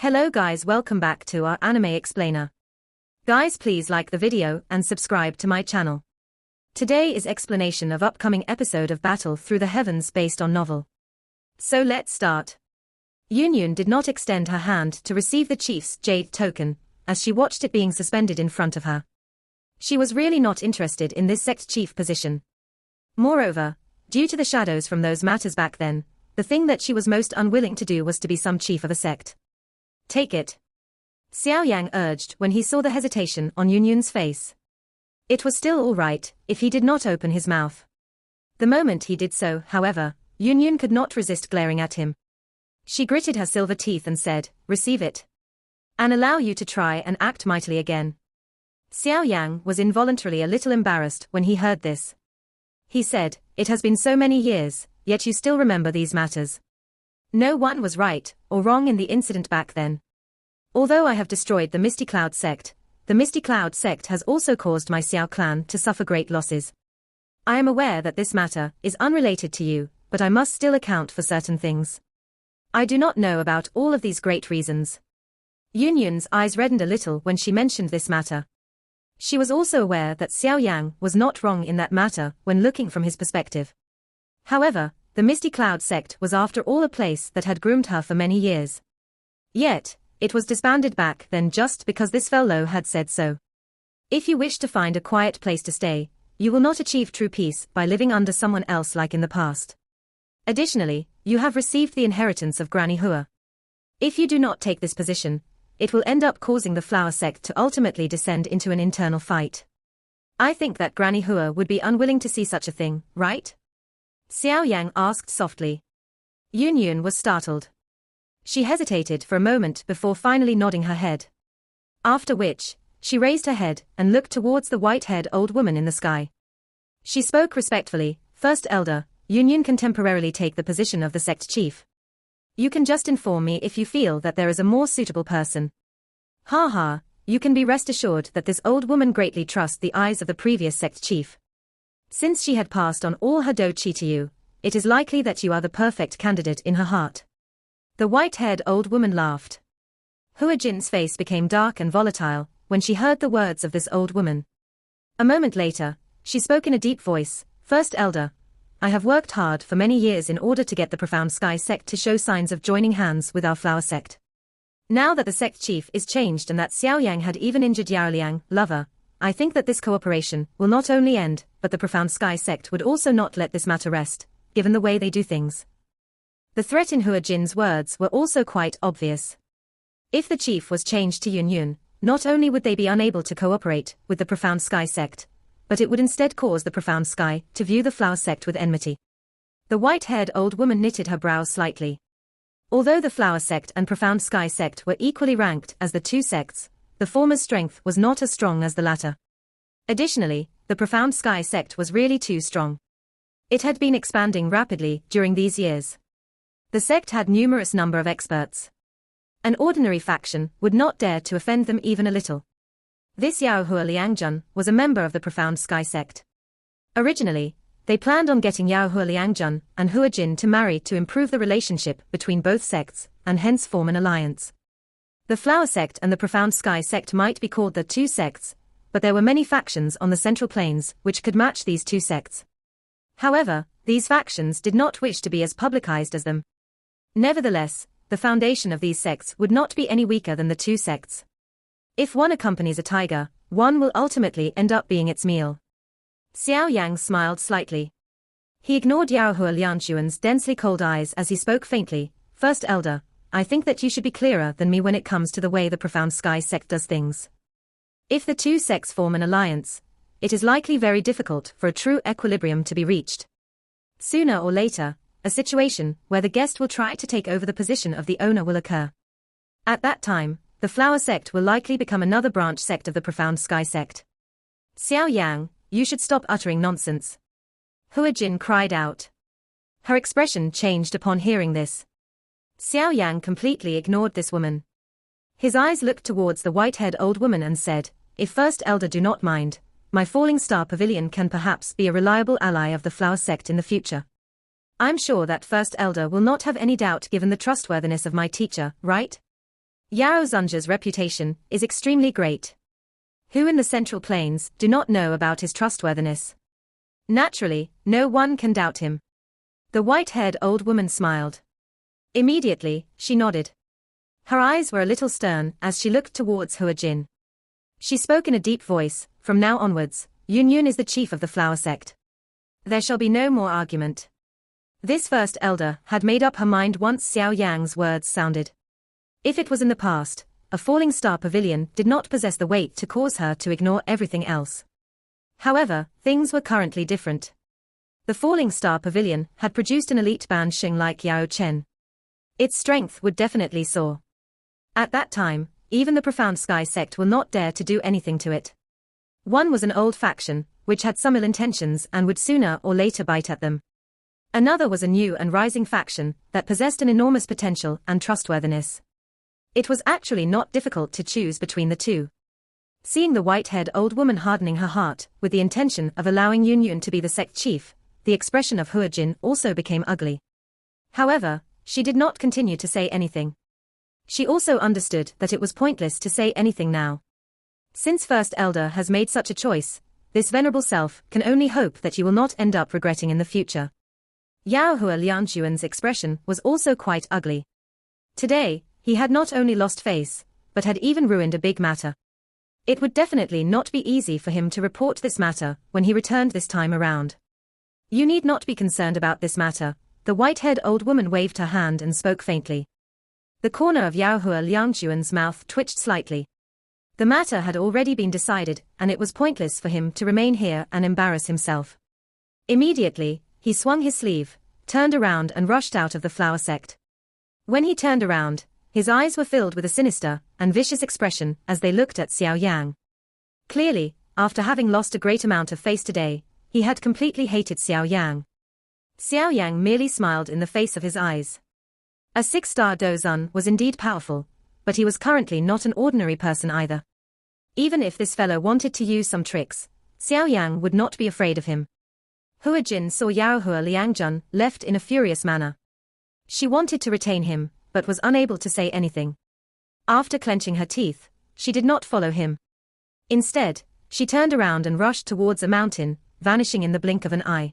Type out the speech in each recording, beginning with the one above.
Hello guys, welcome back to our anime explainer. Guys, please like the video and subscribe to my channel. Today is explanation of upcoming episode of Battle Through the Heavens based on novel. So let's start. Yun did not extend her hand to receive the chief's jade token, as she watched it being suspended in front of her. She was really not interested in this sect chief position. Moreover, due to the shadows from those matters back then, the thing that she was most unwilling to do was to be some chief of a sect. Take it. Xiao Yan urged when he saw the hesitation on Yun's face. It was still all right if he did not open his mouth. The moment he did so, however, Yun could not resist glaring at him. She gritted her silver teeth and said, "Receive it. And allow you to try and act mightily again." Xiao Yan was involuntarily a little embarrassed when he heard this. He said, "It has been so many years, yet you still remember these matters. No one was right or wrong in the incident back then. Although I have destroyed the Misty Cloud sect, the Misty Cloud sect has also caused my Xiao clan to suffer great losses. I am aware that this matter is unrelated to you, but I must still account for certain things. I do not know about all of these great reasons." Yun's eyes reddened a little when she mentioned this matter. She was also aware that Xiao Yang was not wrong in that matter when looking from his perspective. However, the Misty Cloud sect was after all a place that had groomed her for many years. Yet, it was disbanded back then just because this fellow had said so. If you wish to find a quiet place to stay, you will not achieve true peace by living under someone else like in the past. Additionally, you have received the inheritance of Granny Hua. If you do not take this position, it will end up causing the flower sect to ultimately descend into an internal fight. I think that Granny Hua would be unwilling to see such a thing, right? Xiao Yang asked softly. Yun was startled. She hesitated for a moment before finally nodding her head. After which, she raised her head and looked towards the white-haired old woman in the sky. She spoke respectfully, "First Elder, Yun can temporarily take the position of the sect chief. You can just inform me if you feel that there is a more suitable person. Ha, you can be rest assured that this old woman greatly trusts the eyes of the previous sect chief. Since she had passed on all her dochi to you, it is likely that you are the perfect candidate in her heart." The white-haired old woman laughed. Hua Jin's face became dark and volatile when she heard the words of this old woman. A moment later, she spoke in a deep voice, "First Elder, I have worked hard for many years in order to get the Profound Sky sect to show signs of joining hands with our flower sect. Now that the sect chief is changed and that Xiao Yang had even injured Yao Liang, lover, I think that this cooperation will not only end, but the Profound Sky sect would also not let this matter rest, given the way they do things." The threat in Hua Jin's words were also quite obvious. If the chief was changed to Yun, not only would they be unable to cooperate with the Profound Sky sect, but it would instead cause the Profound Sky to view the flower sect with enmity. The white-haired old woman knitted her brows slightly. Although the flower sect and Profound Sky sect were equally ranked as the two sects, the former's strength was not as strong as the latter. Additionally, the Profound Sky sect was really too strong. It had been expanding rapidly during these years. The sect had numerous number of experts. An ordinary faction would not dare to offend them even a little. This Yao Hua Liangjun was a member of the Profound Sky sect. Originally, they planned on getting Yao Hua Liangjun and Hua Jin to marry to improve the relationship between both sects, and hence form an alliance. The Flower sect and the Profound Sky sect might be called the two sects, but there were many factions on the Central Plains which could match these two sects. However, these factions did not wish to be as publicized as them. Nevertheless, the foundation of these sects would not be any weaker than the two sects. If one accompanies a tiger, one will ultimately end up being its meal. Xiao Yang smiled slightly. He ignored Yao Hua Lianxuan's densely cold eyes as he spoke faintly, "First Elder, I think that you should be clearer than me when it comes to the way the Profound Sky sect does things. If the two sects form an alliance, it is likely very difficult for a true equilibrium to be reached. Sooner or later, a situation where the guest will try to take over the position of the owner will occur. At that time, the flower sect will likely become another branch sect of the Profound Sky sect." "Xiao Yang, you should stop uttering nonsense," Hua Jin cried out. Her expression changed upon hearing this. Xiao Yang completely ignored this woman. His eyes looked towards the white-haired old woman and said, "If First Elder do not mind, my Falling Star Pavilion can perhaps be a reliable ally of the flower sect in the future. I'm sure that First Elder will not have any doubt given the trustworthiness of my teacher, right?" Yao Zunja's reputation is extremely great. Who in the Central Plains do not know about his trustworthiness? Naturally, no one can doubt him. The white-haired old woman smiled. Immediately, she nodded. Her eyes were a little stern as she looked towards Hua Jin. She spoke in a deep voice, from now onwards, Yun Yun is the chief of the flower sect. There shall be no more argument. This first elder had made up her mind once Xiao Yang's words sounded. If it was in the past, a falling star pavilion did not possess the weight to cause her to ignore everything else. However, things were currently different. The falling star pavilion had produced an elite ban Xing like Yao Chen. Its strength would definitely soar. At that time, even the profound sky sect will not dare to do anything to it. One was an old faction, which had some ill intentions and would sooner or later bite at them. Another was a new and rising faction that possessed an enormous potential and trustworthiness. It was actually not difficult to choose between the two. Seeing the white-haired old woman hardening her heart with the intention of allowing Yun Yun to be the sect chief, the expression of Hua Jin also became ugly. However, she did not continue to say anything. She also understood that it was pointless to say anything now. Since First Elder has made such a choice, this venerable self can only hope that you will not end up regretting in the future. Yao Hua Liangjuan's expression was also quite ugly. Today, he had not only lost face, but had even ruined a big matter. It would definitely not be easy for him to report this matter when he returned this time around. You need not be concerned about this matter, the white-haired old woman waved her hand and spoke faintly. The corner of Yao Hua Liangjuan's mouth twitched slightly. The matter had already been decided, and it was pointless for him to remain here and embarrass himself. Immediately, he swung his sleeve, turned around and rushed out of the flower sect. When he turned around, his eyes were filled with a sinister and vicious expression as they looked at Xiao Yang. Clearly, after having lost a great amount of face today, he had completely hated Xiao Yang. Xiao Yang merely smiled in the face of his eyes. A 6-star Dozun was indeed powerful, but he was currently not an ordinary person either. Even if this fellow wanted to use some tricks, Xiao Yang would not be afraid of him. Hua Jin saw Yao Hua Liangjun left in a furious manner. She wanted to retain him, but was unable to say anything. After clenching her teeth, she did not follow him. Instead, she turned around and rushed towards a mountain, vanishing in the blink of an eye.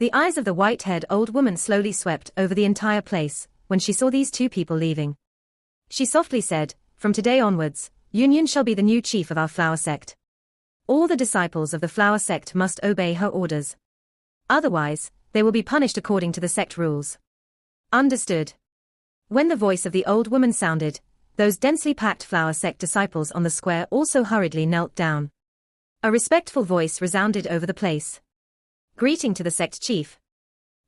The eyes of the white-haired old woman slowly swept over the entire place when she saw these two people leaving. She softly said, "From today onwards, Yun Yun shall be the new chief of our flower sect. All the disciples of the flower sect must obey her orders. Otherwise, they will be punished according to the sect rules." Understood. When the voice of the old woman sounded, those densely packed flower sect disciples on the square also hurriedly knelt down. A respectful voice resounded over the place. "Greeting to the sect chief."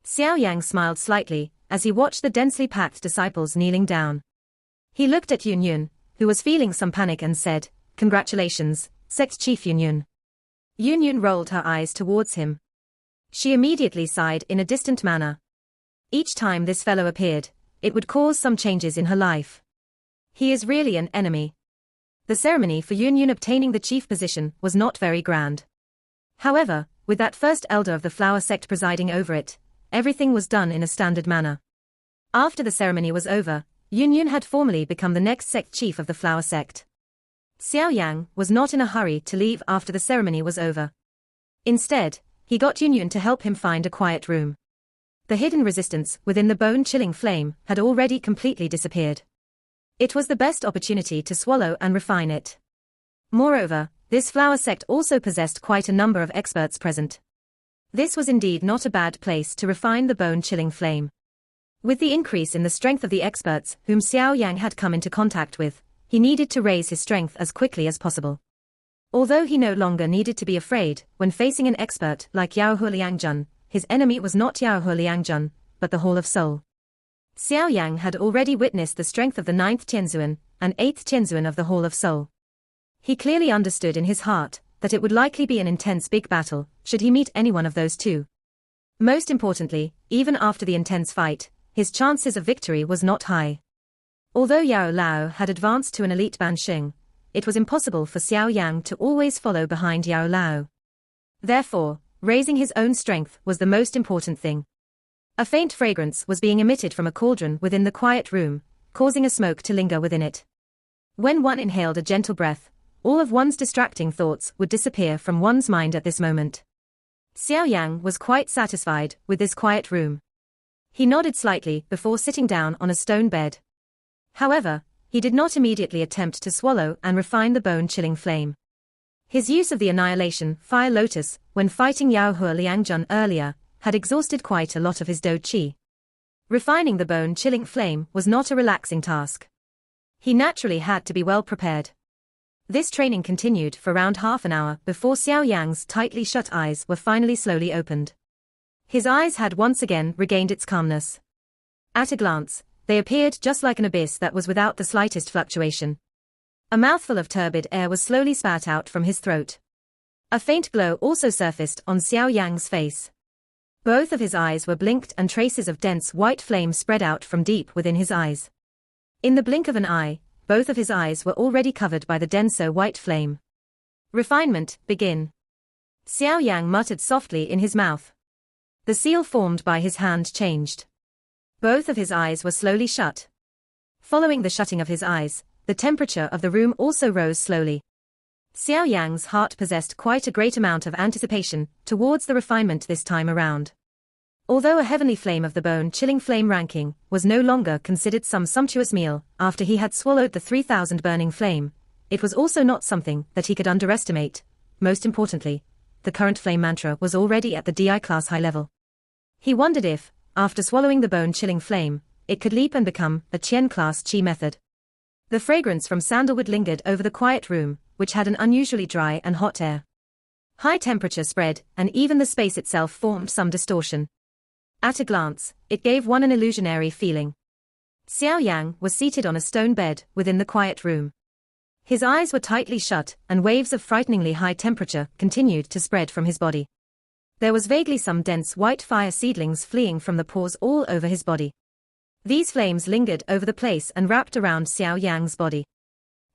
Xiao Yang smiled slightly as he watched the densely packed disciples kneeling down. He looked at Yun Yun, who was feeling some panic, and said, "Congratulations, sect chief Yun Yun." Yun Yun rolled her eyes towards him. She immediately sighed in a distant manner. Each time this fellow appeared, it would cause some changes in her life. He is really an enemy. The ceremony for Yun Yun obtaining the chief position was not very grand. However, with that first elder of the flower sect presiding over it, everything was done in a standard manner. After the ceremony was over, Yun Yun had formally become the next sect chief of the flower sect. Xiao Yang was not in a hurry to leave after the ceremony was over. Instead, he got Yun Yun to help him find a quiet room. The hidden resistance within the bone-chilling flame had already completely disappeared. It was the best opportunity to swallow and refine it. Moreover, this flower sect also possessed quite a number of experts present. This was indeed not a bad place to refine the bone-chilling flame. With the increase in the strength of the experts whom Xiao Yang had come into contact with, he needed to raise his strength as quickly as possible. Although he no longer needed to be afraid when facing an expert like Yao Hua Liangjun, his enemy was not Yao Hua Liangjun, but the Hall of Soul. Xiao Yang had already witnessed the strength of the 9th Tianzuan and 8th Tianzuan of the Hall of Soul. He clearly understood in his heart that it would likely be an intense big battle should he meet any one of those two. Most importantly, even after the intense fight, his chances of victory was not high. Although Yao Lao had advanced to an elite Ban Xing, it was impossible for Xiao Yang to always follow behind Yao Lao. Therefore, raising his own strength was the most important thing. A faint fragrance was being emitted from a cauldron within the quiet room, causing a smoke to linger within it. When one inhaled a gentle breath, all of one's distracting thoughts would disappear from one's mind at this moment. Xiao Yan was quite satisfied with this quiet room. He nodded slightly before sitting down on a stone bed. However, he did not immediately attempt to swallow and refine the bone-chilling flame. His use of the Annihilation Fire Lotus when fighting Yao Hua Liangjun earlier had exhausted quite a lot of his do qi. Refining the bone-chilling flame was not a relaxing task. He naturally had to be well prepared. This training continued for around half an hour before Xiao Yan's tightly shut eyes were finally slowly opened. His eyes had once again regained its calmness. At a glance, they appeared just like an abyss that was without the slightest fluctuation. A mouthful of turbid air was slowly spat out from his throat. A faint glow also surfaced on Xiao Yan's face. Both of his eyes were blinked and traces of dense white flame spread out from deep within his eyes. In the blink of an eye, both of his eyes were already covered by the denser white flame. Refinement, begin. Xiao Yan muttered softly in his mouth. The seal formed by his hand changed. Both of his eyes were slowly shut. Following the shutting of his eyes, the temperature of the room also rose slowly. Xiao Yan's heart possessed quite a great amount of anticipation towards the refinement this time around. Although a heavenly flame of the bone-chilling flame ranking was no longer considered some sumptuous meal after he had swallowed the 3,000 burning flame, it was also not something that he could underestimate. Most importantly, the current flame mantra was already at the DI class high level. He wondered if, after swallowing the bone-chilling flame, it could leap and become a Qian class Qi method. The fragrance from sandalwood lingered over the quiet room, which had an unusually dry and hot air. High temperature spread, and even the space itself formed some distortion. At a glance, it gave one an illusionary feeling. Xiao Yan was seated on a stone bed within the quiet room. His eyes were tightly shut, and waves of frighteningly high temperature continued to spread from his body. There was vaguely some dense white fire seedlings fleeing from the pores all over his body. These flames lingered over the place and wrapped around Xiao Yan's body.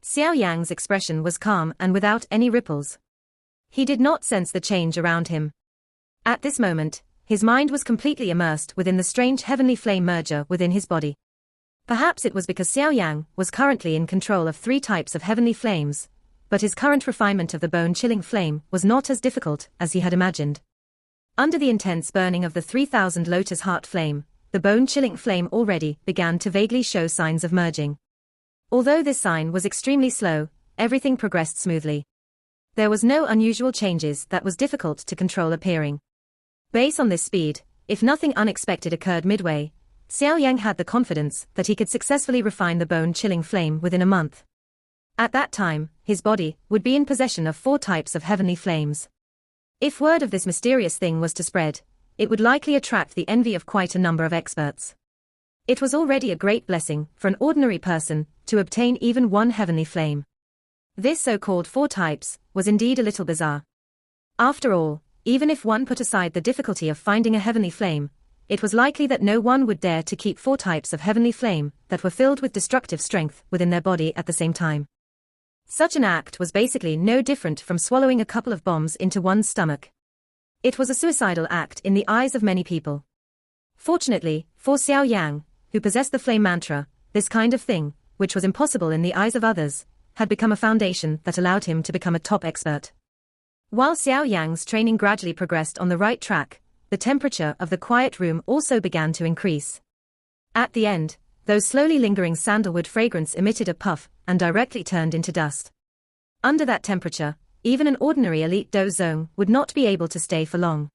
Xiao Yan's expression was calm and without any ripples. He did not sense the change around him. At this moment, his mind was completely immersed within the strange heavenly flame merger within his body. Perhaps it was because Xiao Yan was currently in control of 3 types of heavenly flames, but his current refinement of the bone-chilling flame was not as difficult as he had imagined. Under the intense burning of the 3,000 lotus heart flame, the bone-chilling flame already began to vaguely show signs of merging. Although this sign was extremely slow, everything progressed smoothly. There was no unusual changes that was difficult to control appearing. Based on this speed, if nothing unexpected occurred midway, Xiao Yan had the confidence that he could successfully refine the bone-chilling flame within a month. At that time, his body would be in possession of 4 types of heavenly flames. If word of this mysterious thing was to spread, it would likely attract the envy of quite a number of experts. It was already a great blessing for an ordinary person to obtain even one heavenly flame. This so-called 4 types was indeed a little bizarre. After all, even if one put aside the difficulty of finding a heavenly flame, it was likely that no one would dare to keep 4 types of heavenly flame that were filled with destructive strength within their body at the same time. Such an act was basically no different from swallowing a couple of bombs into one's stomach. It was a suicidal act in the eyes of many people. Fortunately, for Xiao Yan, who possessed the flame mantra, this kind of thing, which was impossible in the eyes of others, had become a foundation that allowed him to become a top expert. While Xiao Yan's training gradually progressed on the right track, the temperature of the quiet room also began to increase. At the end, those slowly lingering sandalwood fragrance emitted a puff and directly turned into dust. Under that temperature, even an ordinary elite do zone would not be able to stay for long.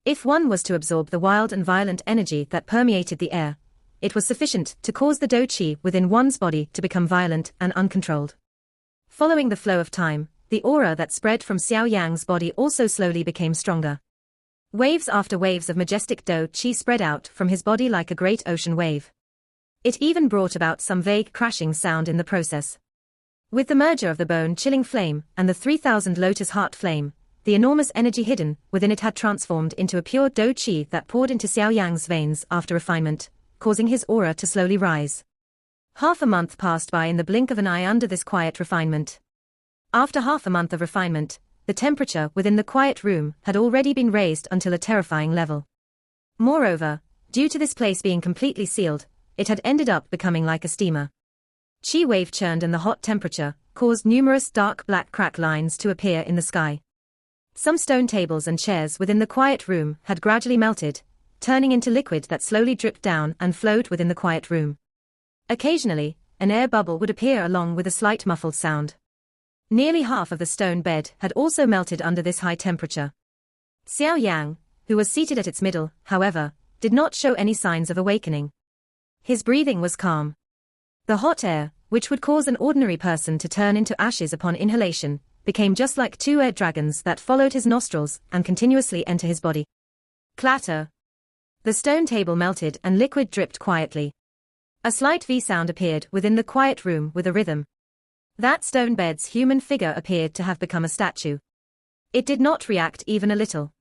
If one was to absorb the wild and violent energy that permeated the air, it was sufficient to cause the do qi within one's body to become violent and uncontrolled. Following the flow of time, the aura that spread from Xiao Yan's body also slowly became stronger. Waves after waves of majestic do qi spread out from his body like a great ocean wave. It even brought about some vague crashing sound in the process. With the merger of the bone-chilling flame and the 3,000 lotus heart flame, the enormous energy hidden within it had transformed into a pure do qi that poured into Xiao Yan's veins after refinement, causing his aura to slowly rise. Half a month passed by in the blink of an eye under this quiet refinement. After half a month of refinement, the temperature within the quiet room had already been raised until a terrifying level. Moreover, due to this place being completely sealed, it had ended up becoming like a steamer. Chi wave churned and the hot temperature caused numerous dark black crack lines to appear in the sky. Some stone tables and chairs within the quiet room had gradually melted, turning into liquid that slowly dripped down and flowed within the quiet room. Occasionally, an air bubble would appear along with a slight muffled sound. Nearly half of the stone bed had also melted under this high temperature. Xiao Yan, who was seated at its middle, however, did not show any signs of awakening. His breathing was calm. The hot air, which would cause an ordinary person to turn into ashes upon inhalation, became just like two air dragons that followed his nostrils and continuously enter his body. Clatter. The stone table melted and liquid dripped quietly. A slight V sound appeared within the quiet room with a rhythm. That stone bed's human figure appeared to have become a statue. It did not react even a little.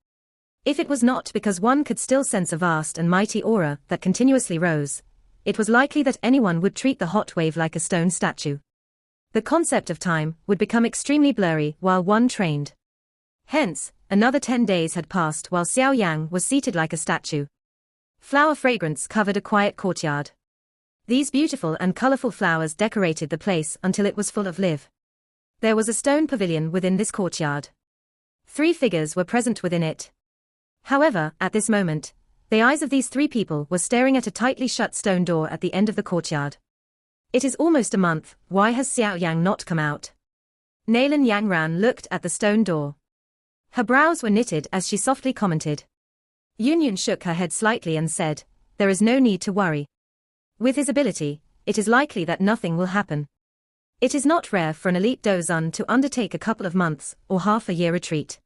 If it was not because one could still sense a vast and mighty aura that continuously rose, it was likely that anyone would treat the hot wave like a stone statue. The concept of time would become extremely blurry while one trained. Hence, another 10 days had passed while Xiao Yang was seated like a statue. Flower fragrance covered a quiet courtyard. These beautiful and colorful flowers decorated the place until it was full of life. There was a stone pavilion within this courtyard. 3 figures were present within it. However, at this moment, the eyes of these 3 people were staring at a tightly shut stone door at the end of the courtyard. It is almost a month, why has Xiao Yang not come out? Nalan Yangran looked at the stone door. Her brows were knitted as she softly commented. Yunyun shook her head slightly and said, "There is no need to worry. With his ability, it is likely that nothing will happen. It is not rare for an elite dozun to undertake a couple of months or half a year retreat."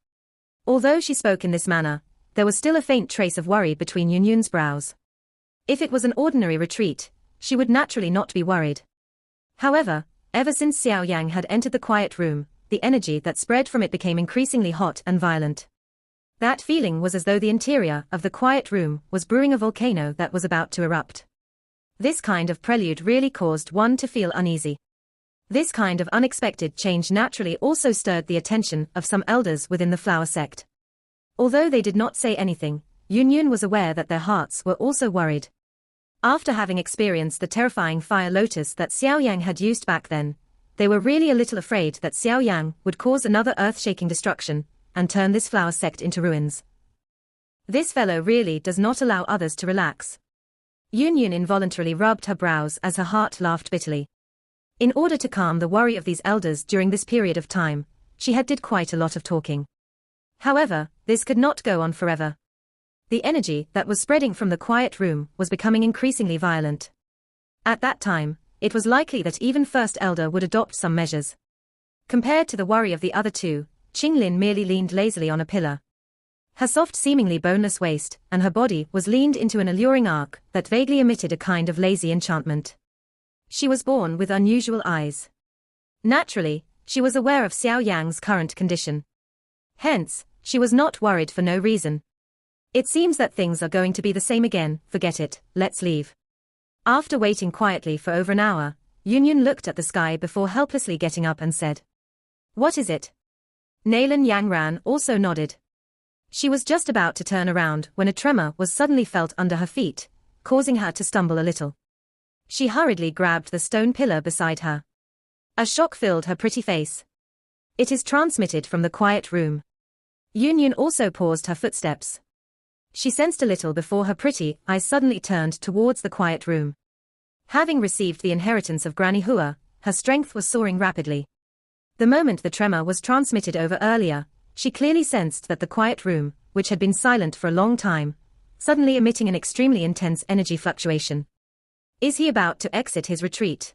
Although she spoke in this manner, there was still a faint trace of worry between Yunyun's brows. If it was an ordinary retreat, she would naturally not be worried. However, ever since Xiao Yang had entered the quiet room, the energy that spread from it became increasingly hot and violent. That feeling was as though the interior of the quiet room was brewing a volcano that was about to erupt. This kind of prelude really caused one to feel uneasy. This kind of unexpected change naturally also stirred the attention of some elders within the flower sect. Although they did not say anything, Yunyun was aware that their hearts were also worried. After having experienced the terrifying fire lotus that Xiao Yang had used back then, they were really a little afraid that Xiao Yang would cause another earth-shaking destruction and turn this flower sect into ruins. This fellow really does not allow others to relax. Yunyun involuntarily rubbed her brows as her heart laughed bitterly. In order to calm the worry of these elders during this period of time, she had did quite a lot of talking. However, this could not go on forever. The energy that was spreading from the quiet room was becoming increasingly violent. At that time, it was likely that even First Elder would adopt some measures. Compared to the worry of the other 2, Qinglin merely leaned lazily on a pillar. Her soft seemingly boneless waist and her body was leaned into an alluring arc that vaguely emitted a kind of lazy enchantment. She was born with unusual eyes. Naturally, she was aware of Xiao Yang's current condition. Hence, she was not worried for no reason. It seems that things are going to be the same again, forget it, let's leave. After waiting quietly for over an hour, Yunyun looked at the sky before helplessly getting up and said, "What is it?" Nalan Yangran also nodded. She was just about to turn around when a tremor was suddenly felt under her feet, causing her to stumble a little. She hurriedly grabbed the stone pillar beside her. A shock filled her pretty face. It is transmitted from the quiet room. Yunyun also paused her footsteps. She sensed a little before her pretty eyes suddenly turned towards the quiet room. Having received the inheritance of Granny Hua, her strength was soaring rapidly. The moment the tremor was transmitted over earlier, she clearly sensed that the quiet room, which had been silent for a long time, suddenly emitting an extremely intense energy fluctuation. Is he about to exit his retreat?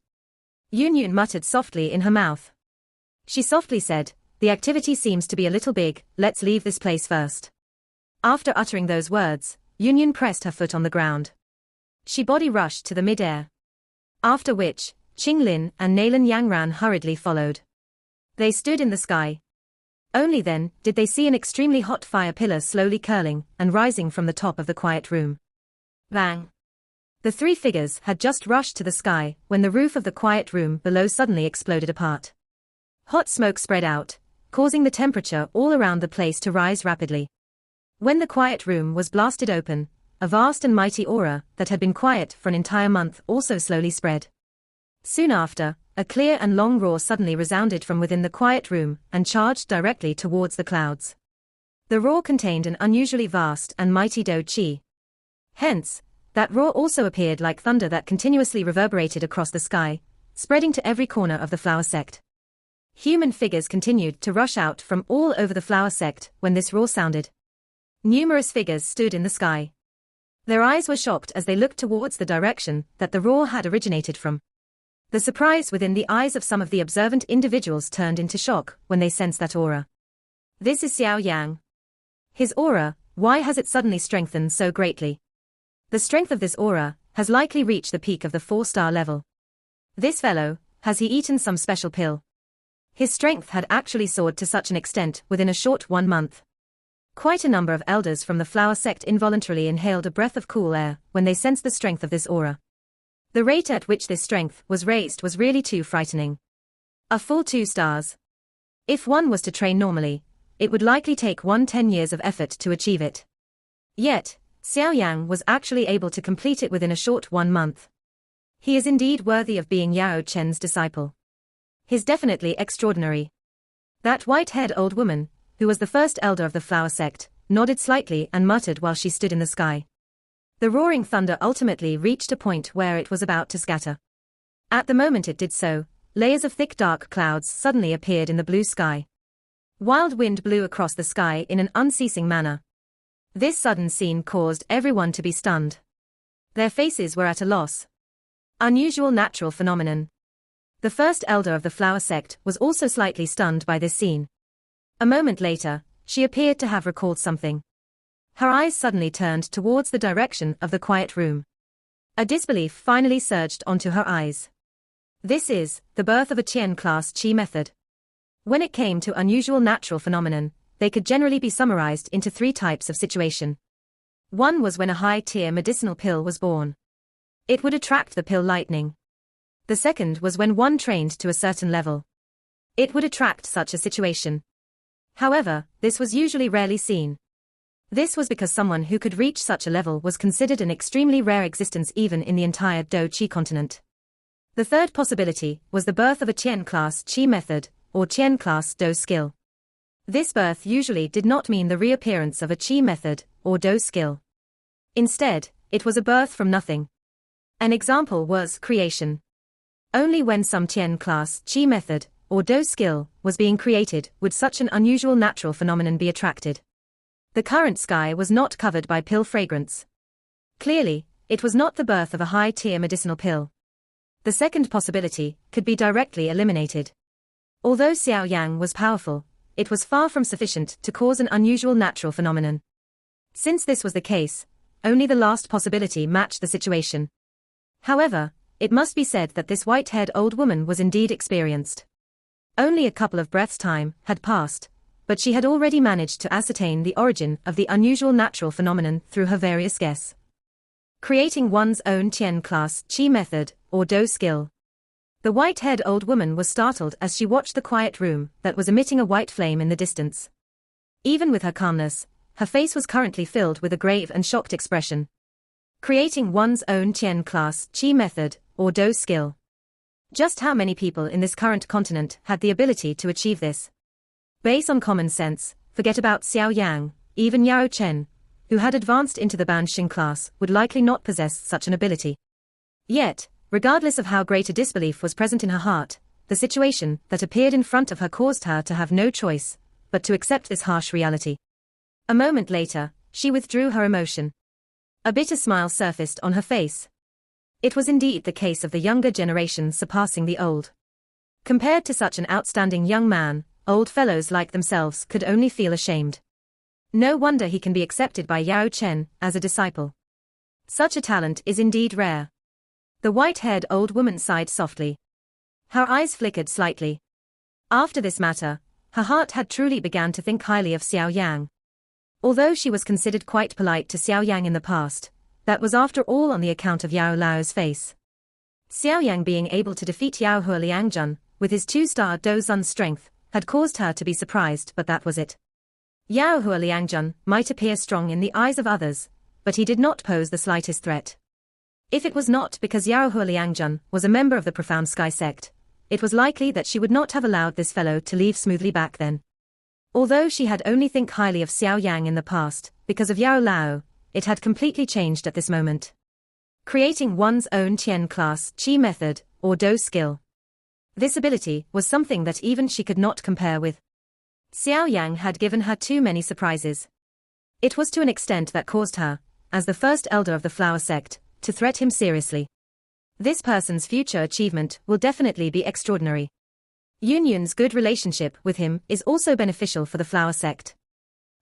Yunyun muttered softly in her mouth. She softly said, "The activity seems to be a little big, let's leave this place first." After uttering those words, Yunyun pressed her foot on the ground. She body rushed to the mid-air. After which, Qinglin and Nalan Yangran hurriedly followed. They stood in the sky. Only then did they see an extremely hot fire pillar slowly curling and rising from the top of the quiet room. Bang! The 3 figures had just rushed to the sky when the roof of the quiet room below suddenly exploded apart. Hot smoke spread out, causing the temperature all around the place to rise rapidly. When the quiet room was blasted open, a vast and mighty aura that had been quiet for an entire month also slowly spread. Soon after, a clear and long roar suddenly resounded from within the quiet room and charged directly towards the clouds. The roar contained an unusually vast and mighty Do Qi. Hence, that roar also appeared like thunder that continuously reverberated across the sky, spreading to every corner of the flower sect. Human figures continued to rush out from all over the flower sect when this roar sounded. Numerous figures stood in the sky. Their eyes were shocked as they looked towards the direction that the roar had originated from. The surprise within the eyes of some of the observant individuals turned into shock when they sensed that aura. This is Xiao Yan. His aura, why has it suddenly strengthened so greatly? The strength of this aura has likely reached the peak of the 4-star level. This fellow, has he eaten some special pill? His strength had actually soared to such an extent within a short 1 month. Quite a number of elders from the flower sect involuntarily inhaled a breath of cool air when they sensed the strength of this aura. The rate at which this strength was raised was really too frightening. A full 2 stars. If one was to train normally, it would likely take 10 years of effort to achieve it. Yet, Xiao Yan was actually able to complete it within a short 1 month. He is indeed worthy of being Yao Chen's disciple. He's definitely extraordinary. That white-haired old woman, who was the first elder of the flower sect, nodded slightly and muttered while she stood in the sky. The roaring thunder ultimately reached a point where it was about to scatter. At the moment it did so, layers of thick dark clouds suddenly appeared in the blue sky. Wild wind blew across the sky in an unceasing manner. This sudden scene caused everyone to be stunned. Their faces were at a loss. Unusual natural phenomenon. The first elder of the flower sect was also slightly stunned by this scene. A moment later, she appeared to have recalled something. Her eyes suddenly turned towards the direction of the quiet room. A disbelief finally surged onto her eyes. This is the birth of a Qian-class Qi method. When it came to unusual natural phenomenon, they could generally be summarized into 3 types of situation. One was when a high-tier medicinal pill was born. It would attract the pill lightning. The second was when one trained to a certain level. It would attract such a situation. However, this was usually rarely seen. This was because someone who could reach such a level was considered an extremely rare existence even in the entire Do Qi continent. The third possibility was the birth of a Qian-class Qi method, or Qian-class Do skill. This birth usually did not mean the reappearance of a Qi method, or Do skill. Instead, it was a birth from nothing. An example was creation. Only when some Qian-class Qi method, or Do skill, was being created would such an unusual natural phenomenon be attracted. The current sky was not covered by pill fragrance. Clearly, it was not the birth of a high-tier medicinal pill. The second possibility could be directly eliminated. Although Xiao Yang was powerful, it was far from sufficient to cause an unusual natural phenomenon. Since this was the case, only the last possibility matched the situation. However, it must be said that this white-haired old woman was indeed experienced. Only a couple of breaths' time had passed, but she had already managed to ascertain the origin of the unusual natural phenomenon through her various guesses. Creating one's own Qian-class Qi method, or Do skill. The white-haired old woman was startled as she watched the quiet room that was emitting a white flame in the distance. Even with her calmness, her face was currently filled with a grave and shocked expression. Creating one's own Qian-class Qi method, or Do skill. Just how many people in this current continent had the ability to achieve this? Based on common sense, forget about Xiao Yang, even Yao Chen, who had advanced into the Banxing class, would likely not possess such an ability. Yet, regardless of how great a disbelief was present in her heart, the situation that appeared in front of her caused her to have no choice but to accept this harsh reality. A moment later, she withdrew her emotion. A bitter smile surfaced on her face. It was indeed the case of the younger generation surpassing the old. Compared to such an outstanding young man, old fellows like themselves could only feel ashamed. No wonder he can be accepted by Yao Chen as a disciple. Such a talent is indeed rare. The white-haired old woman sighed softly. Her eyes flickered slightly. After this matter, her heart had truly begun to think highly of Xiao Yang. Although she was considered quite polite to Xiao Yang in the past, that was after all on the account of Yao Lao's face. Xiao Yang being able to defeat Yao Huoliangjun, with his 2-star Do Zun's strength, had caused her to be surprised, but that was it. Yao Huoliangjun might appear strong in the eyes of others, but he did not pose the slightest threat. If it was not because Yao Liangjun was a member of the Profound Sky sect, it was likely that she would not have allowed this fellow to leave smoothly back then. Although she had only think highly of Xiao Yang in the past, because of Yao Lao, it had completely changed at this moment. Creating one's own Tian class Qi method, or Do skill. This ability was something that even she could not compare with. Xiao Yang had given her too many surprises. It was to an extent that caused her, as the first elder of the flower sect, to threat him seriously. This person's future achievement will definitely be extraordinary. Yunyun's good relationship with him is also beneficial for the flower sect.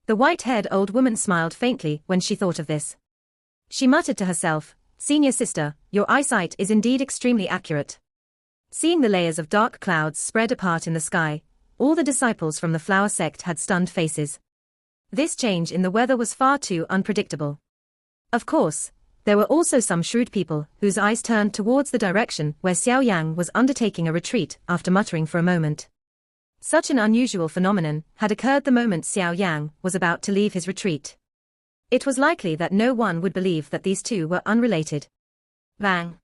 The white-haired old woman smiled faintly when she thought of this. She muttered to herself, "Senior sister, your eyesight is indeed extremely accurate." Seeing the layers of dark clouds spread apart in the sky, all the disciples from the flower sect had stunned faces. This change in the weather was far too unpredictable. Of course, there were also some shrewd people whose eyes turned towards the direction where Xiao Yang was undertaking a retreat after muttering for a moment. Such an unusual phenomenon had occurred the moment Xiao Yang was about to leave his retreat. It was likely that no one would believe that these two were unrelated. Bang!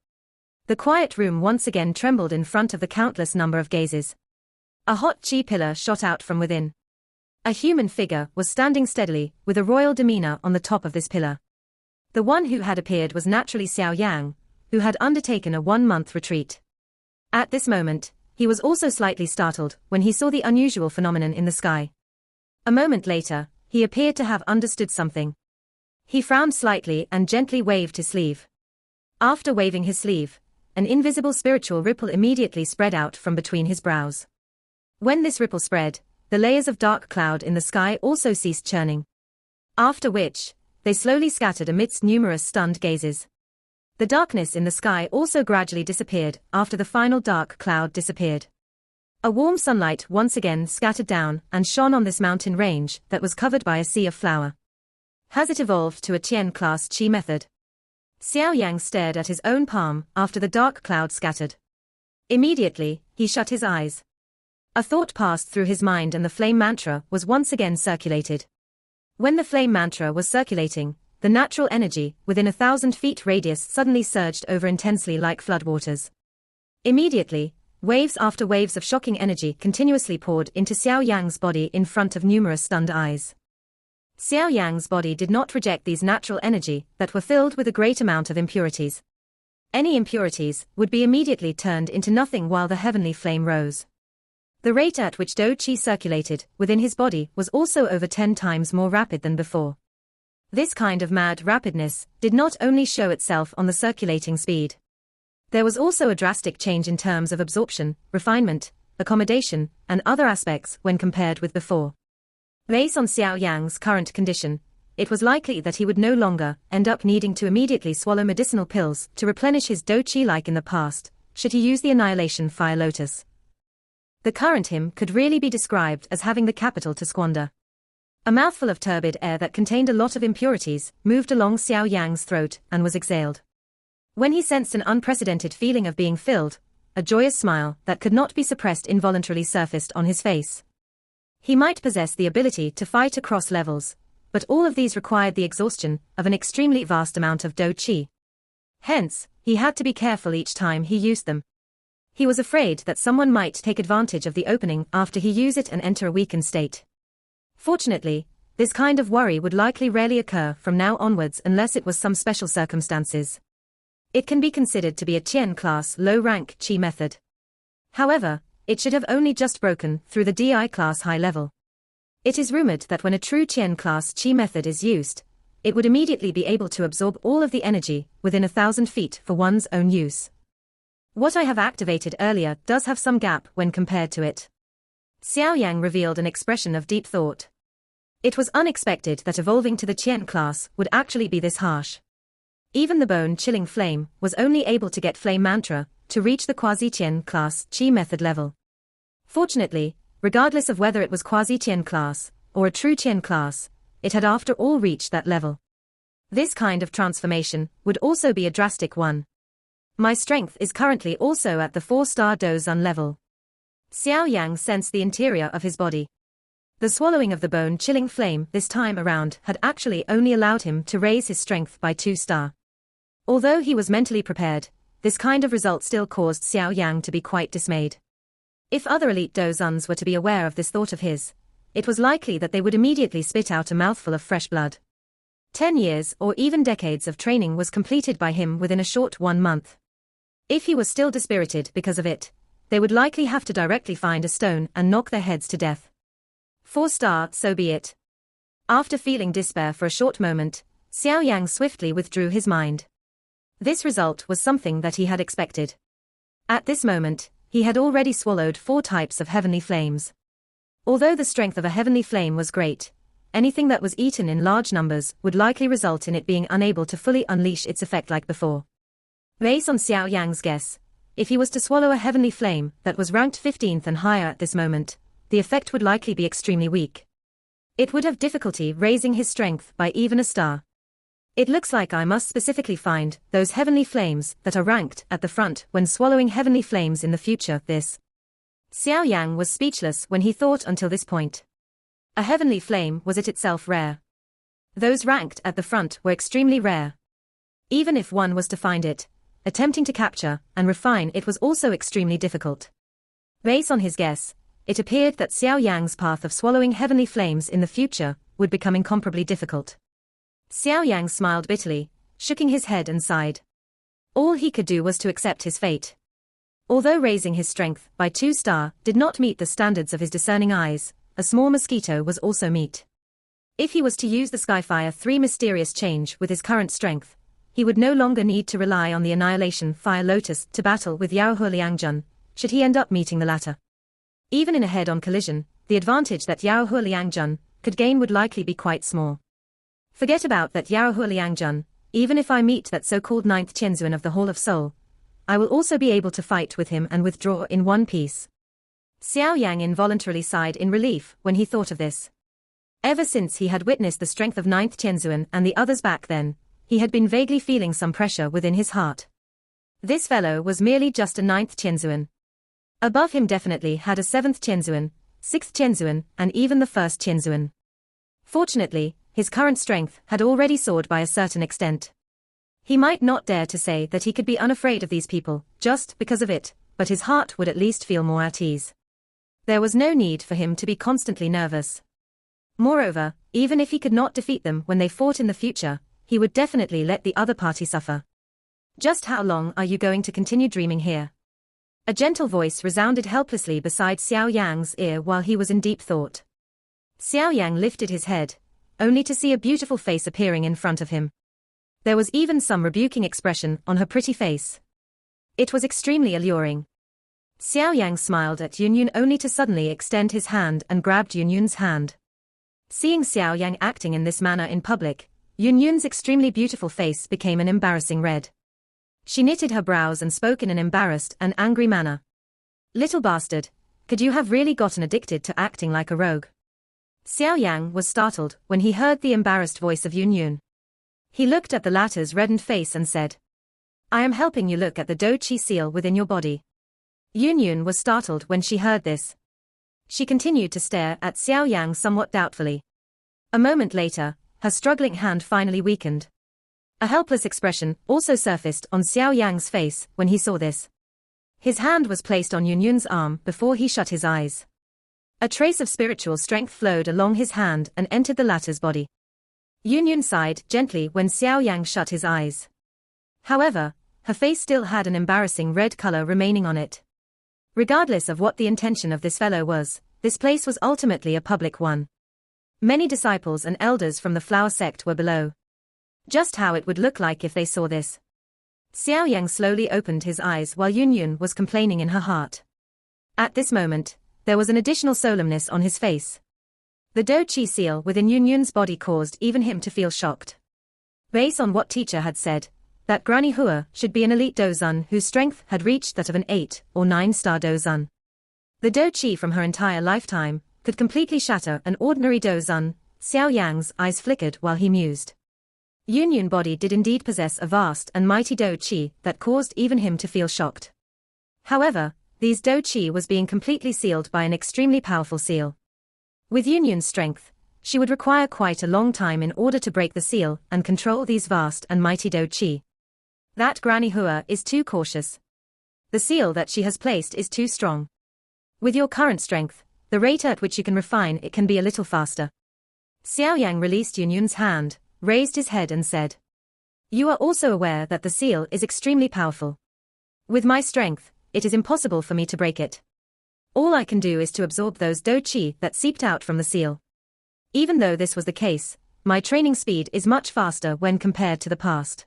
The quiet room once again trembled in front of the countless number of gazes. A hot chi pillar shot out from within. A human figure was standing steadily, with a royal demeanor on the top of this pillar. The one who had appeared was naturally Xiao Yang, who had undertaken a 1-month retreat. At this moment, he was also slightly startled when he saw the unusual phenomenon in the sky. A moment later, he appeared to have understood something. He frowned slightly and gently waved his sleeve. After waving his sleeve, an invisible spiritual ripple immediately spread out from between his brows. When this ripple spread, the layers of dark cloud in the sky also ceased churning. After which, they slowly scattered amidst numerous stunned gazes. The darkness in the sky also gradually disappeared after the final dark cloud disappeared. A warm sunlight once again scattered down and shone on this mountain range that was covered by a sea of flower. Has it evolved to a Tian class Qi method? Xiao Yang stared at his own palm after the dark cloud scattered. Immediately, he shut his eyes. A thought passed through his mind and the flame mantra was once again circulated. When the flame mantra was circulating, the natural energy within 1,000 feet radius suddenly surged over intensely like floodwaters. Immediately, waves after waves of shocking energy continuously poured into Xiao Yang's body in front of numerous stunned eyes. Xiao Yang's body did not reject these natural energy that were filled with a great amount of impurities. Any impurities would be immediately turned into nothing while the heavenly flame rose. The rate at which Do Qi circulated within his body was also over 10 times more rapid than before. This kind of mad rapidness did not only show itself on the circulating speed. There was also a drastic change in terms of absorption, refinement, accommodation, and other aspects when compared with before. Based on Xiao Yang's current condition, it was likely that he would no longer end up needing to immediately swallow medicinal pills to replenish his Do Qi like in the past, should he use the Annihilation Fire Lotus. The current him could really be described as having the capital to squander. A mouthful of turbid air that contained a lot of impurities moved along Xiao Yang's throat and was exhaled. When he sensed an unprecedented feeling of being filled, a joyous smile that could not be suppressed involuntarily surfaced on his face. He might possess the ability to fight across levels, but all of these required the exhaustion of an extremely vast amount of Do Qi. Hence, he had to be careful each time he used them. He was afraid that someone might take advantage of the opening after he used it and enter a weakened state. Fortunately, this kind of worry would likely rarely occur from now onwards unless it was some special circumstances. It can be considered to be a Tian class low-rank Qi method. However, it should have only just broken through the Di class high level. It is rumored that when a true Tian class Qi method is used, it would immediately be able to absorb all of the energy within 1,000 feet for one's own use. What I have activated earlier does have some gap when compared to it. Xiao Yang revealed an expression of deep thought. It was unexpected that evolving to the Tian class would actually be this harsh. Even the bone-chilling flame was only able to get flame mantra to reach the quasi-Tian class Qi method level. Fortunately, regardless of whether it was quasi-Tian class or a true Tian class, it had after all reached that level. This kind of transformation would also be a drastic one. My strength is currently also at the 4-star Dozun level. Xiao Yang sensed the interior of his body. The swallowing of the bone-chilling flame this time around had actually only allowed him to raise his strength by 2 star. Although he was mentally prepared, this kind of result still caused Xiao Yang to be quite dismayed. If other elite Dozuns were to be aware of this thought of his, it was likely that they would immediately spit out a mouthful of fresh blood. 10 years or even decades of training was completed by him within a short 1 month. If he was still dispirited because of it, they would likely have to directly find a stone and knock their heads to death. 4-star, so be it. After feeling despair for a short moment, Xiao Yang swiftly withdrew his mind. This result was something that he had expected. At this moment, he had already swallowed 4 types of heavenly flames. Although the strength of a heavenly flame was great, anything that was eaten in large numbers would likely result in it being unable to fully unleash its effect like before. Based on Xiao Yang's guess, if he was to swallow a heavenly flame that was ranked 15th and higher at this moment, the effect would likely be extremely weak. It would have difficulty raising his strength by even a star. It looks like I must specifically find those heavenly flames that are ranked at the front when swallowing heavenly flames in the future. Xiao Yang was speechless when he thought until this point. A heavenly flame was it itself rare. Those ranked at the front were extremely rare. Even if one was to find it, attempting to capture and refine it was also extremely difficult. Based on his guess, it appeared that Xiao Yang's path of swallowing heavenly flames in the future would become incomparably difficult. Xiao Yang smiled bitterly, shaking his head and sighed. All he could do was to accept his fate. Although raising his strength by 2-star did not meet the standards of his discerning eyes, a small mosquito was also meet. If he was to use the Skyfire 3 mysterious change with his current strength, he would no longer need to rely on the Annihilation Fire Lotus to battle with Yaohe Liangjun, should he end up meeting the latter. Even in a head-on collision, the advantage that Yaohe Liangjun could gain would likely be quite small. Forget about that Yaohe Liangjun, even if I meet that so-called 9th Tianzuan of the Hall of Soul, I will also be able to fight with him and withdraw in one piece. Xiao Yang involuntarily sighed in relief when he thought of this. Ever since he had witnessed the strength of 9th Tianzuan and the others back then, he had been vaguely feeling some pressure within his heart. This fellow was merely just a 9th Tianzuan. Above him definitely had a 7th Tianzuan, 6th Tianzuan, and even the 1st Tianzuan. Fortunately, his current strength had already soared by a certain extent. He might not dare to say that he could be unafraid of these people, just because of it, but his heart would at least feel more at ease. There was no need for him to be constantly nervous. Moreover, even if he could not defeat them when they fought in the future, he would definitely let the other party suffer. Just how long are you going to continue dreaming here? A gentle voice resounded helplessly beside Xiao Yang's ear while he was in deep thought. Xiao Yang lifted his head, only to see a beautiful face appearing in front of him. There was even some rebuking expression on her pretty face. It was extremely alluring. Xiao Yang smiled at Yunyun only to suddenly extend his hand and grabbed Yunyun's hand. Seeing Xiao Yang acting in this manner in public, Yunyun's extremely beautiful face became an embarrassing red. She knitted her brows and spoke in an embarrassed and angry manner. Little bastard, could you have really gotten addicted to acting like a rogue? Xiao Yang was startled when he heard the embarrassed voice of Yunyun. He looked at the latter's reddened face and said, I am helping you look at the Do Chi seal within your body. Yunyun was startled when she heard this. She continued to stare at Xiao Yang somewhat doubtfully. A moment later, her struggling hand finally weakened. A helpless expression also surfaced on Xiao Yang's face when he saw this. His hand was placed on Yunyun's arm before he shut his eyes. A trace of spiritual strength flowed along his hand and entered the latter's body. Yunyun sighed gently when Xiao Yang shut his eyes. However, her face still had an embarrassing red color remaining on it. Regardless of what the intention of this fellow was, this place was ultimately a public one. Many disciples and elders from the flower sect were below. Just how it would look like if they saw this. Xiao Yang slowly opened his eyes while Yunyun was complaining in her heart. At this moment, there was an additional solemnness on his face. The Do Chi seal within Yunyun's body caused even him to feel shocked. Based on what teacher had said, that Granny Hua should be an elite Dozun whose strength had reached that of an 8 or 9-star Dozun. The Do Chi from her entire lifetime could completely shatter an ordinary Dozun. Xiao Yang's eyes flickered while he mused. Yunyun body did indeed possess a vast and mighty Do Chi that caused even him to feel shocked. However, these Do Chi was being completely sealed by an extremely powerful seal. With Yunyun's strength, she would require quite a long time in order to break the seal and control these vast and mighty Do Chi. That Granny Hua is too cautious. The seal that she has placed is too strong. With your current strength, the rate at which you can refine it can be a little faster. Xiao Yan released Yunyun's hand, raised his head and said. You are also aware that the seal is extremely powerful. With my strength, it is impossible for me to break it. All I can do is to absorb those dou qi that seeped out from the seal. Even though this was the case, my training speed is much faster when compared to the past.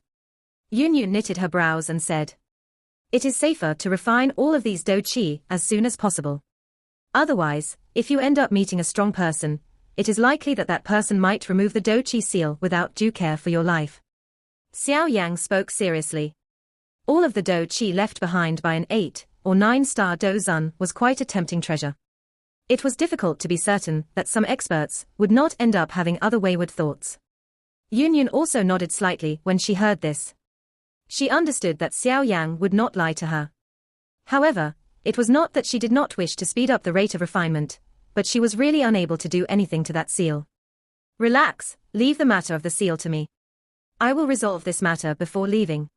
Yunyun knitted her brows and said. It is safer to refine all of these dou qi as soon as possible. Otherwise, if you end up meeting a strong person, it is likely that that person might remove the dou qi seal without due care for your life. Xiao Yang spoke seriously. All of the dou qi left behind by an 8 or 9-star dou zun was quite a tempting treasure. It was difficult to be certain that some experts would not end up having other wayward thoughts. Yunyun also nodded slightly when she heard this. She understood that Xiao Yang would not lie to her. However, it was not that she did not wish to speed up the rate of refinement, but she was really unable to do anything to that seal. Relax, leave the matter of the seal to me. I will resolve this matter before leaving.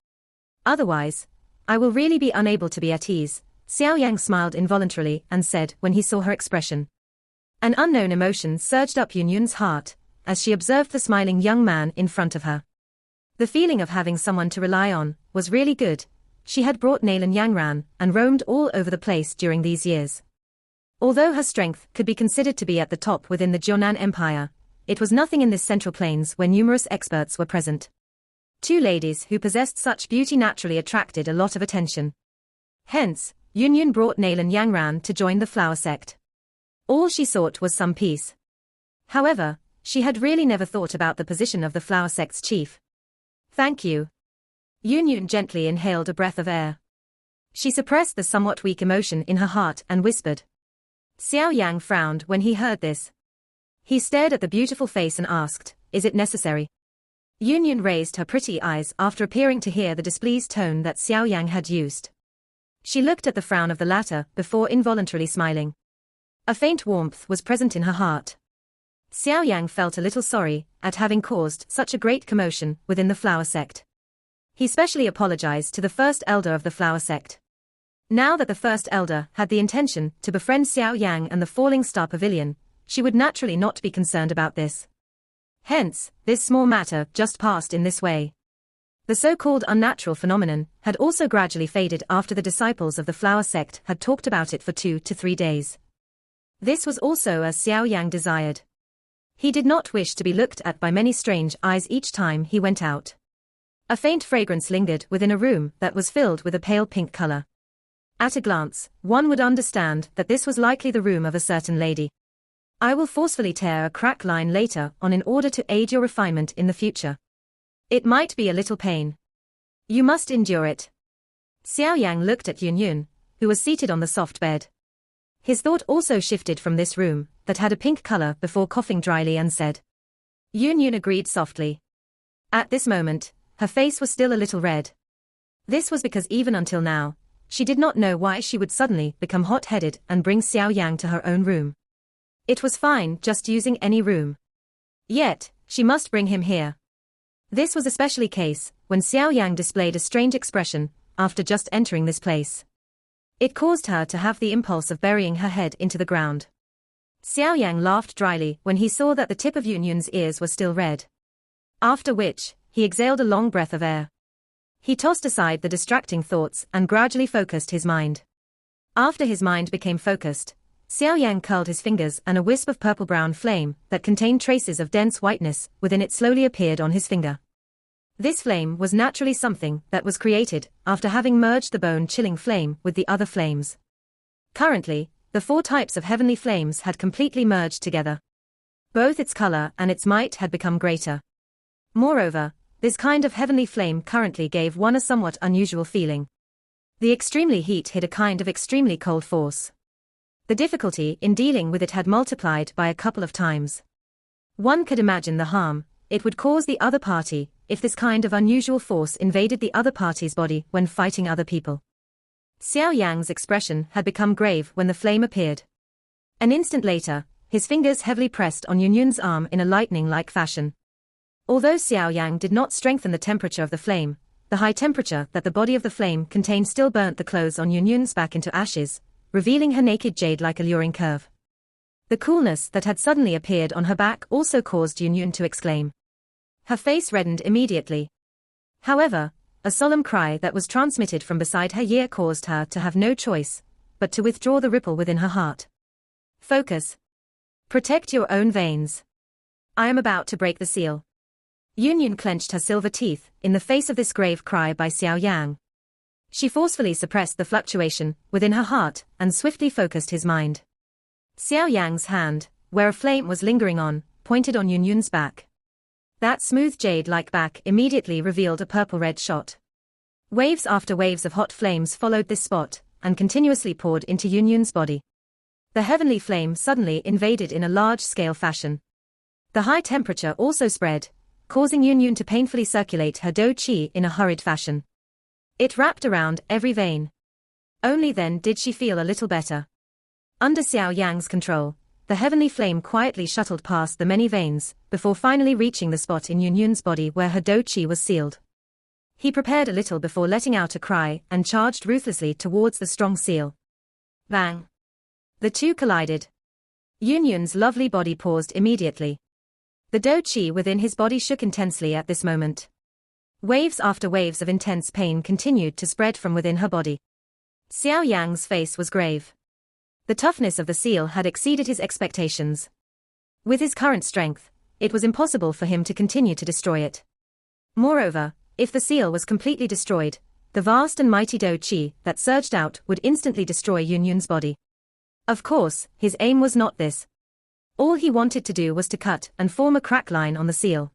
Otherwise, I will really be unable to be at ease, Xiao Yang smiled involuntarily and said when he saw her expression. An unknown emotion surged up Yunyun's heart, as she observed the smiling young man in front of her. The feeling of having someone to rely on was really good. She had brought Nalan Yangran and roamed all over the place during these years. Although her strength could be considered to be at the top within the Jiunan Empire, it was nothing in this central plains where numerous experts were present. Two ladies who possessed such beauty naturally attracted a lot of attention. Hence, Yunyun brought Nalan Yangran to join the flower sect. All she sought was some peace. However, she had really never thought about the position of the flower sect's chief. Thank you. Yunyun gently inhaled a breath of air. She suppressed the somewhat weak emotion in her heart and whispered. Xiao Yang frowned when he heard this. He stared at the beautiful face and asked, Is it necessary? Yunyun raised her pretty eyes after appearing to hear the displeased tone that Xiao Yang had used. She looked at the frown of the latter before involuntarily smiling. A faint warmth was present in her heart. Xiao Yang felt a little sorry at having caused such a great commotion within the flower sect. He specially apologized to the first elder of the flower sect. Now that the first elder had the intention to befriend Xiao Yang and the Falling Star Pavilion, she would naturally not be concerned about this. Hence, this small matter just passed in this way. The so-called unnatural phenomenon had also gradually faded after the disciples of the flower sect had talked about it for 2 to 3 days. This was also as Xiao Yang desired. He did not wish to be looked at by many strange eyes each time he went out. A faint fragrance lingered within a room that was filled with a pale pink color. At a glance, one would understand that this was likely the room of a certain lady. I will forcefully tear a crack line later on in order to aid your refinement in the future. It might be a little pain. You must endure it. Xiao Yang looked at Yunyun, who was seated on the soft bed. His thought also shifted from this room, that had a pink color, before coughing dryly and said. Yunyun agreed softly. At this moment, her face was still a little red. This was because even until now, she did not know why she would suddenly become hot-headed and bring Xiao Yang to her own room. It was fine just using any room. Yet, she must bring him here. This was especially case when Xiao Yang displayed a strange expression after just entering this place. It caused her to have the impulse of burying her head into the ground. Xiao Yang laughed dryly when he saw that the tip of Yunyun's ears was still red. After which, he exhaled a long breath of air. He tossed aside the distracting thoughts and gradually focused his mind. After his mind became focused, Xiao Yang curled his fingers and a wisp of purple-brown flame that contained traces of dense whiteness within it slowly appeared on his finger. This flame was naturally something that was created after having merged the bone-chilling flame with the other flames. Currently, the 4 types of heavenly flames had completely merged together. Both its color and its might had become greater. Moreover, this kind of heavenly flame currently gave one a somewhat unusual feeling. The extremely heat hid a kind of extremely cold force. The difficulty in dealing with it had multiplied by a couple of times. One could imagine the harm it would cause the other party if this kind of unusual force invaded the other party's body when fighting other people. Xiao Yang's expression had become grave when the flame appeared. An instant later, his fingers heavily pressed on Yunyun's arm in a lightning-like fashion. Although Xiao Yang did not strengthen the temperature of the flame, the high temperature that the body of the flame contained still burnt the clothes on Yunyun's back into ashes, revealing her naked jade-like alluring curve. The coolness that had suddenly appeared on her back also caused Yunyun to exclaim. Her face reddened immediately. However, a solemn cry that was transmitted from beside her ear caused her to have no choice but to withdraw the ripple within her heart. Focus. Protect your own veins. I am about to break the seal. Yunyun clenched her silver teeth in the face of this grave cry by Xiao Yan. She forcefully suppressed the fluctuation within her heart and swiftly focused his mind. Xiao Yang's hand, where a flame was lingering on, pointed on Yunyun's back. That smooth jade-like back immediately revealed a purple-red shot. Waves after waves of hot flames followed this spot and continuously poured into Yunyun's body. The heavenly flame suddenly invaded in a large-scale fashion. The high temperature also spread, causing Yunyun to painfully circulate her do qi in a hurried fashion. It wrapped around every vein. Only then did she feel a little better. Under Xiao Yang's control, the heavenly flame quietly shuttled past the many veins, before finally reaching the spot in Yunyun's body where her do qi was sealed. He prepared a little before letting out a cry and charged ruthlessly towards the strong seal. Bang! The two collided. Yunyun's lovely body paused immediately. The do qi within his body shook intensely at this moment. Waves after waves of intense pain continued to spread from within her body. Xiao Yang's face was grave. The toughness of the seal had exceeded his expectations. With his current strength, it was impossible for him to continue to destroy it. Moreover, if the seal was completely destroyed, the vast and mighty do qi that surged out would instantly destroy Yunyun's body. Of course, his aim was not this. All he wanted to do was to cut and form a crack line on the seal.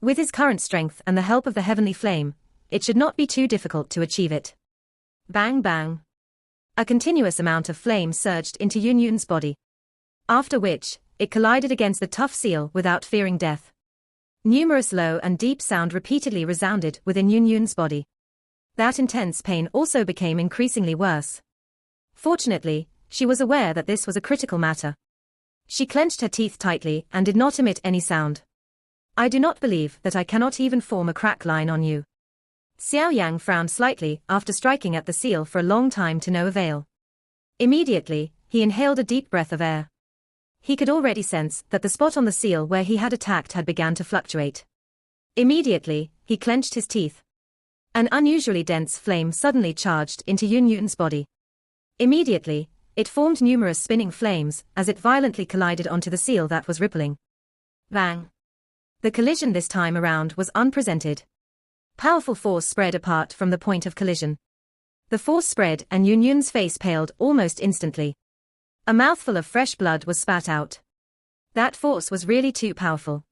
With his current strength and the help of the heavenly flame, it should not be too difficult to achieve it. Bang bang. A continuous amount of flame surged into Yunyun's body. After which, it collided against the tough seal without fearing death. Numerous low and deep sound repeatedly resounded within Yunyun's body. That intense pain also became increasingly worse. Fortunately, she was aware that this was a critical matter. She clenched her teeth tightly and did not emit any sound. I do not believe that I cannot even form a crack line on you. Xiao Yang frowned slightly after striking at the seal for a long time to no avail. Immediately, he inhaled a deep breath of air. He could already sense that the spot on the seal where he had attacked had begun to fluctuate. Immediately, he clenched his teeth. An unusually dense flame suddenly charged into Yunyun's body. Immediately, it formed numerous spinning flames as it violently collided onto the seal that was rippling. Bang! The collision this time around was unprecedented. Powerful force spread apart from the point of collision. The force spread and Yunyun's face paled almost instantly. A mouthful of fresh blood was spat out. That force was really too powerful.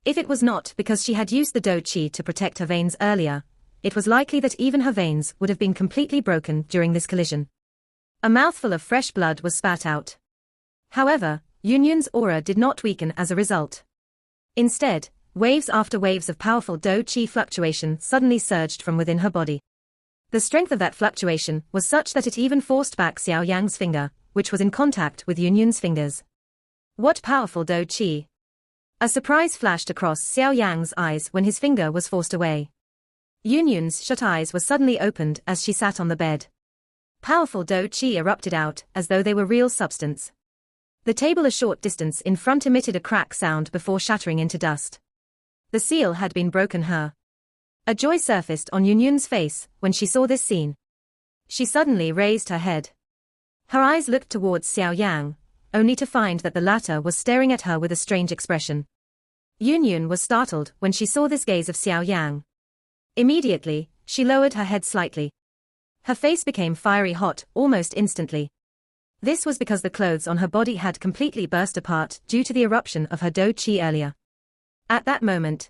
If it was not because she had used the do qi to protect her veins earlier, it was likely that even her veins would have been completely broken during this collision. A mouthful of fresh blood was spat out. However, Yunyun's aura did not weaken as a result. Instead, waves after waves of powerful do qi fluctuation suddenly surged from within her body. The strength of that fluctuation was such that it even forced back Xiao Yang's finger, which was in contact with Yunyun's fingers. What powerful do qi! A surprise flashed across Xiao Yang's eyes when his finger was forced away. Yunyun's shut eyes were suddenly opened as she sat on the bed. Powerful do qi erupted out as though they were real substance. The table a short distance in front emitted a crack sound before shattering into dust. The seal had been broken. A joy surfaced on Yunyun's face when she saw this scene. She suddenly raised her head. Her eyes looked towards Xiao Yang, only to find that the latter was staring at her with a strange expression. Yunyun was startled when she saw this gaze of Xiao Yang. Immediately, she lowered her head slightly. Her face became fiery hot almost instantly. This was because the clothes on her body had completely burst apart due to the eruption of her do qi earlier. At that moment,